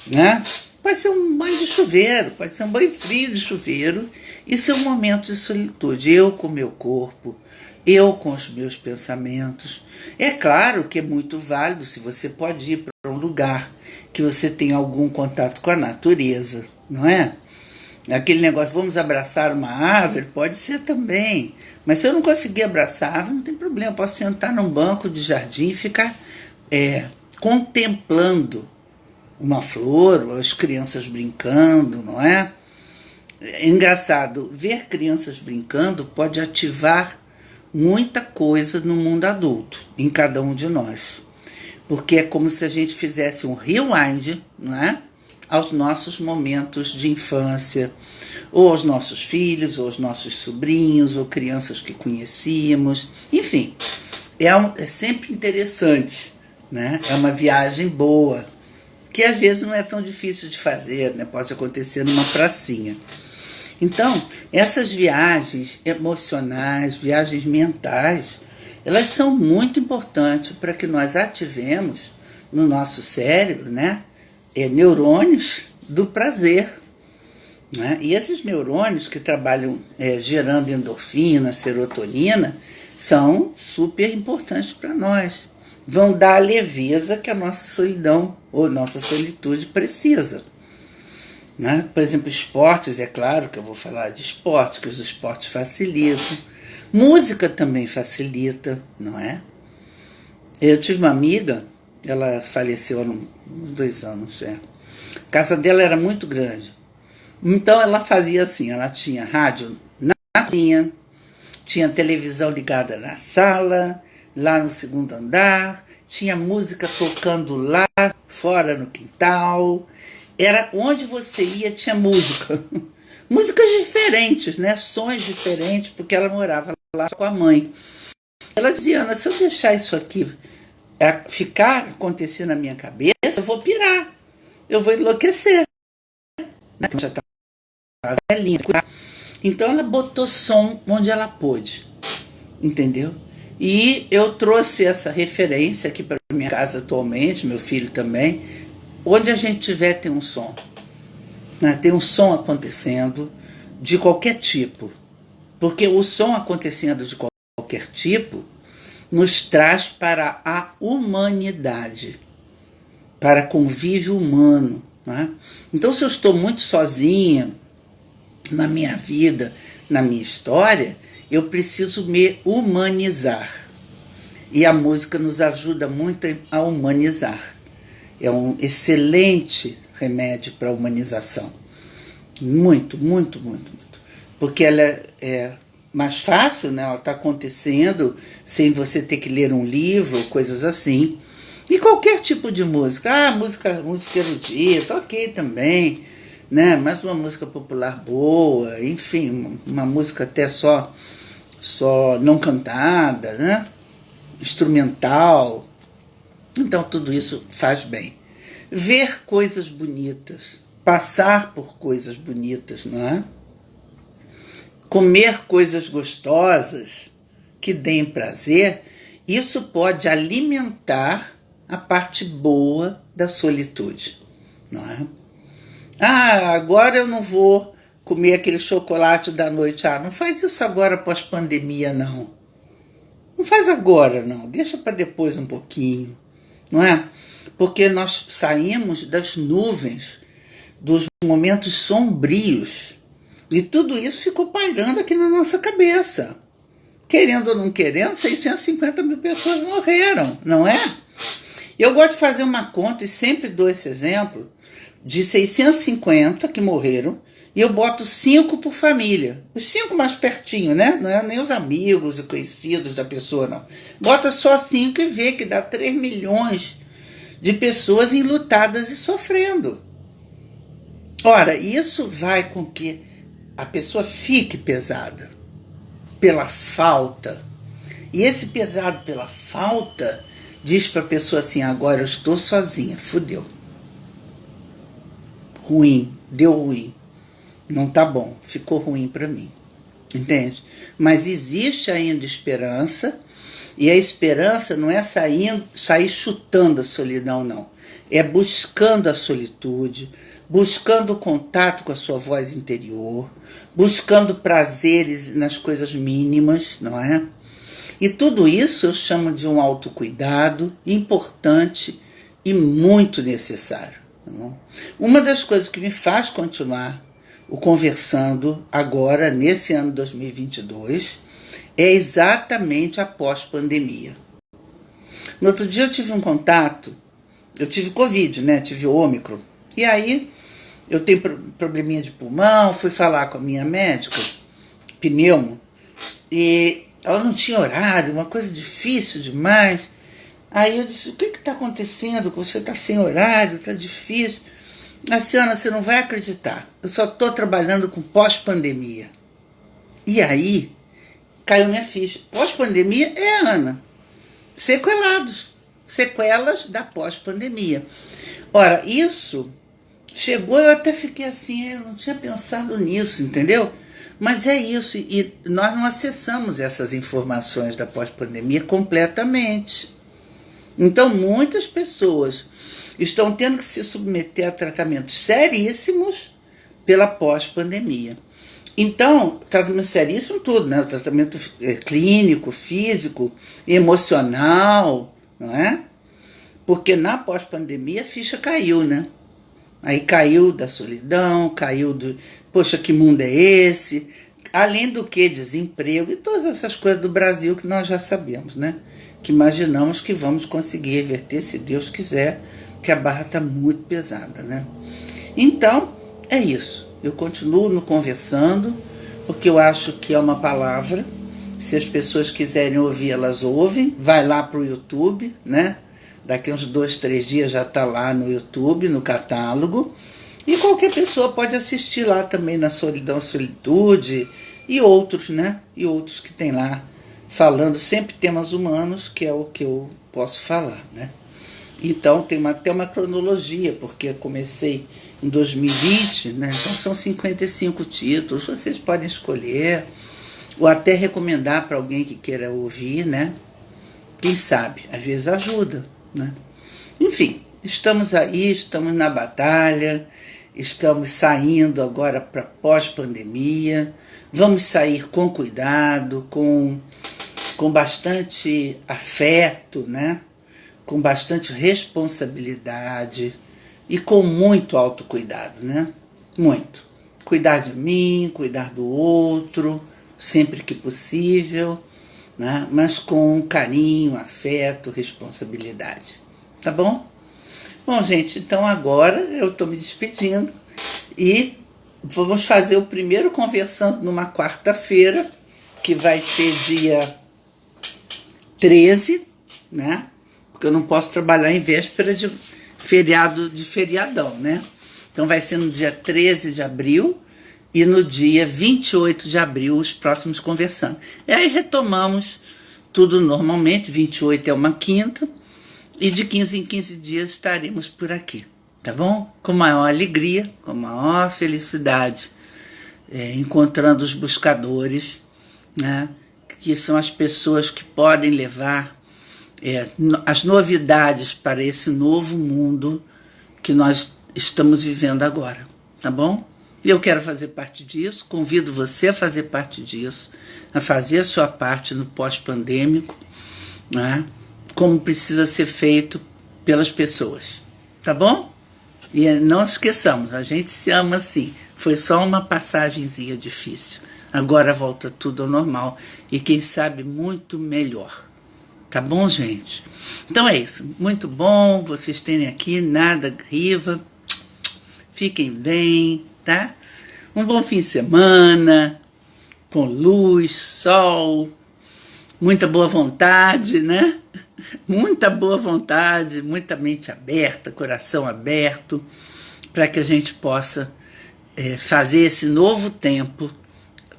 né? Pode ser um banho de chuveiro, pode ser um banho frio de chuveiro, e ser um momento de solitude, eu com o meu corpo, eu com os meus pensamentos. É claro que é muito válido se você pode ir para um lugar que você tem algum contato com a natureza, não é? Aquele negócio, vamos abraçar uma árvore, pode ser também. Mas se eu não conseguir abraçar a árvore, não tem problema. Eu posso sentar num banco de jardim e ficar contemplando uma flor, ou as crianças brincando, não é? É engraçado, ver crianças brincando pode ativar muita coisa no mundo adulto, em cada um de nós. Porque é como se a gente fizesse um rewind, não é? Aos nossos momentos de infância, ou aos nossos filhos, ou aos nossos sobrinhos, ou crianças que conhecíamos. Enfim, é sempre interessante, né? É uma viagem boa, que às vezes não é tão difícil de fazer, né? Pode acontecer numa pracinha. Então, essas viagens emocionais, viagens mentais, elas são muito importantes para que nós ativemos no nosso cérebro, né? Neurônios do prazer, né? E esses neurônios que trabalham gerando endorfina, serotonina, são super importantes para nós. Vão dar a leveza que a nossa solidão ou nossa solitude precisa, né? Por exemplo, esportes, é claro que eu vou falar de esportes, que os esportes facilitam. Música também facilita, não é? Eu tive uma amiga, ela faleceu há uns 2 anos, A casa dela era muito grande. Então ela fazia assim, ela tinha rádio na cozinha, tinha televisão ligada na sala, lá no segundo andar, tinha música tocando lá fora no quintal. Era onde você ia, tinha música. Músicas diferentes, né? Sons diferentes, porque ela morava lá com a mãe. Ela dizia, Ana, se eu deixar isso aqui ficar acontecendo na minha cabeça, eu vou pirar, eu vou enlouquecer. Já estava velhinha. Então ela botou som onde ela pôde, entendeu? E eu trouxe essa referência aqui para minha casa atualmente, meu filho também. Onde a gente tiver tem um som, né? Tem um som acontecendo de qualquer tipo, porque o som acontecendo de qualquer tipo nos traz para a humanidade, para convívio humano, né? Então, se eu estou muito sozinha na minha vida, na minha história, eu preciso me humanizar. E a música nos ajuda muito a humanizar. É um excelente remédio para a humanização. Muito, muito, muito, muito. Porque ela é mais fácil, né? Ela está acontecendo sem você ter que ler um livro, coisas assim. E qualquer tipo de música. Música erudita, ok também, né? Mas uma música popular boa, enfim, uma música até só não cantada, né? Instrumental. Então tudo isso faz bem. Ver coisas bonitas, passar por coisas bonitas, não é? Comer coisas gostosas que deem prazer, isso pode alimentar a parte boa da solitude, não é? Agora eu não vou comer aquele chocolate da noite. Não faz isso agora pós-pandemia, não. Não faz agora, não. Deixa para depois um pouquinho, não é? Porque nós saímos das nuvens, dos momentos sombrios, e tudo isso ficou pairando aqui na nossa cabeça. Querendo ou não querendo, 650 mil pessoas morreram, não é? Eu gosto de fazer uma conta, e sempre dou esse exemplo, de 650 que morreram, e eu boto 5 por família. Os 5 mais pertinho, né? Não é nem os amigos e conhecidos da pessoa, não. Bota só 5 e vê que dá 3 milhões de pessoas enlutadas e sofrendo. Ora, isso vai com que a pessoa fique pesada pela falta. E esse pesado pela falta diz para a pessoa assim: agora eu estou sozinha, fudeu. Ruim, deu ruim. Não tá bom, ficou ruim para mim. Entende? Mas existe ainda esperança, e a esperança não é sair chutando a solidão, não. É buscando a solitude, buscando o contato com a sua voz interior, buscando prazeres nas coisas mínimas, não é? E tudo isso eu chamo de um autocuidado importante e muito necessário. Tá bom? Uma das coisas que me faz continuar o Conversando agora, nesse ano 2022, é exatamente a pós-pandemia. No outro dia eu tive um contato, eu tive Covid, né? Tive Ômicron. E aí eu tenho probleminha de pulmão, fui falar com a minha médica, pneumo, e ela não tinha horário, uma coisa difícil demais. Aí eu disse: o que está acontecendo? Você está sem horário, está difícil. Luciana, você não vai acreditar, eu só estou trabalhando com pós-pandemia. E aí caiu minha ficha. Pós-pandemia é a Ana. Sequelas da pós-pandemia. Ora, isso chegou, eu até fiquei assim, eu não tinha pensado nisso, entendeu? Mas é isso, e nós não acessamos essas informações da pós-pandemia completamente. Então, muitas pessoas estão tendo que se submeter a tratamentos seríssimos pela pós-pandemia. Então, tratamento seríssimo tudo, né? O tratamento clínico, físico, emocional, não é? Porque na pós-pandemia a ficha caiu, né? Aí caiu da solidão, caiu do... Poxa, que mundo é esse? Além do que desemprego e todas essas coisas do Brasil que nós já sabemos, né? Que imaginamos que vamos conseguir reverter, se Deus quiser, que a barra está muito pesada, né? Então, é isso. Eu continuo no Conversando, porque eu acho que é uma palavra. Se as pessoas quiserem ouvir, elas ouvem. Vai lá para o YouTube, né? Daqui uns 2, 3 dias já está lá no YouTube, no catálogo. E qualquer pessoa pode assistir lá também na Solidão, Solitude e outros, né? E outros que tem lá falando sempre temas humanos, que é o que eu posso falar, né? Então tem até uma cronologia, porque eu comecei em 2020, né? Então são 55 títulos, vocês podem escolher, ou até recomendar para alguém que queira ouvir, né? Quem sabe, às vezes ajuda, né? Enfim, estamos aí, estamos na batalha, estamos saindo agora para pós-pandemia, vamos sair com cuidado, com bastante afeto, né? Com bastante responsabilidade e com muito autocuidado, né? Muito. Cuidar de mim, cuidar do outro, sempre que possível, né? Mas com carinho, afeto, responsabilidade. Tá bom? Bom, gente, então agora eu estou me despedindo e vamos fazer o primeiro Conversando numa quarta-feira, que vai ser dia 13, né? Porque eu não posso trabalhar em véspera de feriadão, né? Então vai ser no dia 13 de abril e no dia 28 de abril os próximos Conversando. E aí retomamos tudo normalmente, 28 é uma quinta, e de 15 em 15 dias estaremos por aqui, tá bom? Com maior alegria, com maior felicidade, encontrando os buscadores, né? Que são as pessoas que podem levar as novidades para esse novo mundo que nós estamos vivendo agora, tá bom? E eu quero fazer parte disso, convido você a fazer parte disso, a fazer a sua parte no pós-pandêmico, né? Como precisa ser feito pelas pessoas, tá bom? E não esqueçamos, a gente se ama assim, foi só uma passagenzinha difícil, agora volta tudo ao normal e quem sabe muito melhor, tá bom, gente? Então é isso, muito bom vocês terem aqui, Nada Riva, fiquem bem, tá? Um bom fim de semana, com luz, sol, muita boa vontade, né? Muita boa vontade, muita mente aberta, coração aberto, para que a gente possa fazer esse novo tempo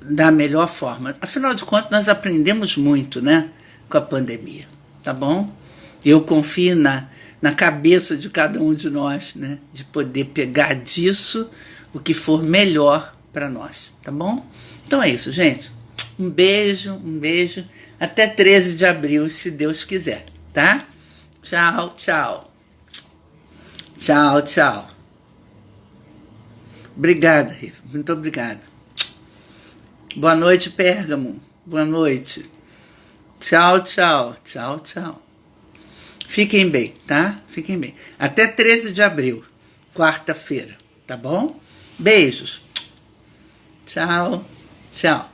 da melhor forma. Afinal de contas, nós aprendemos muito, né? Com a pandemia, tá bom? Eu confio na cabeça de cada um de nós, né? De poder pegar disso o que for melhor para nós, tá bom? Então é isso, gente. Um beijo. Até 13 de abril, se Deus quiser, tá? Tchau, tchau. Tchau, tchau. Obrigada, Riva. Muito obrigada. Boa noite, Pérgamo. Boa noite. Tchau, tchau. Tchau, tchau. Fiquem bem, tá? Fiquem bem. Até 13 de abril, quarta-feira, tá bom? Beijos. Tchau, tchau.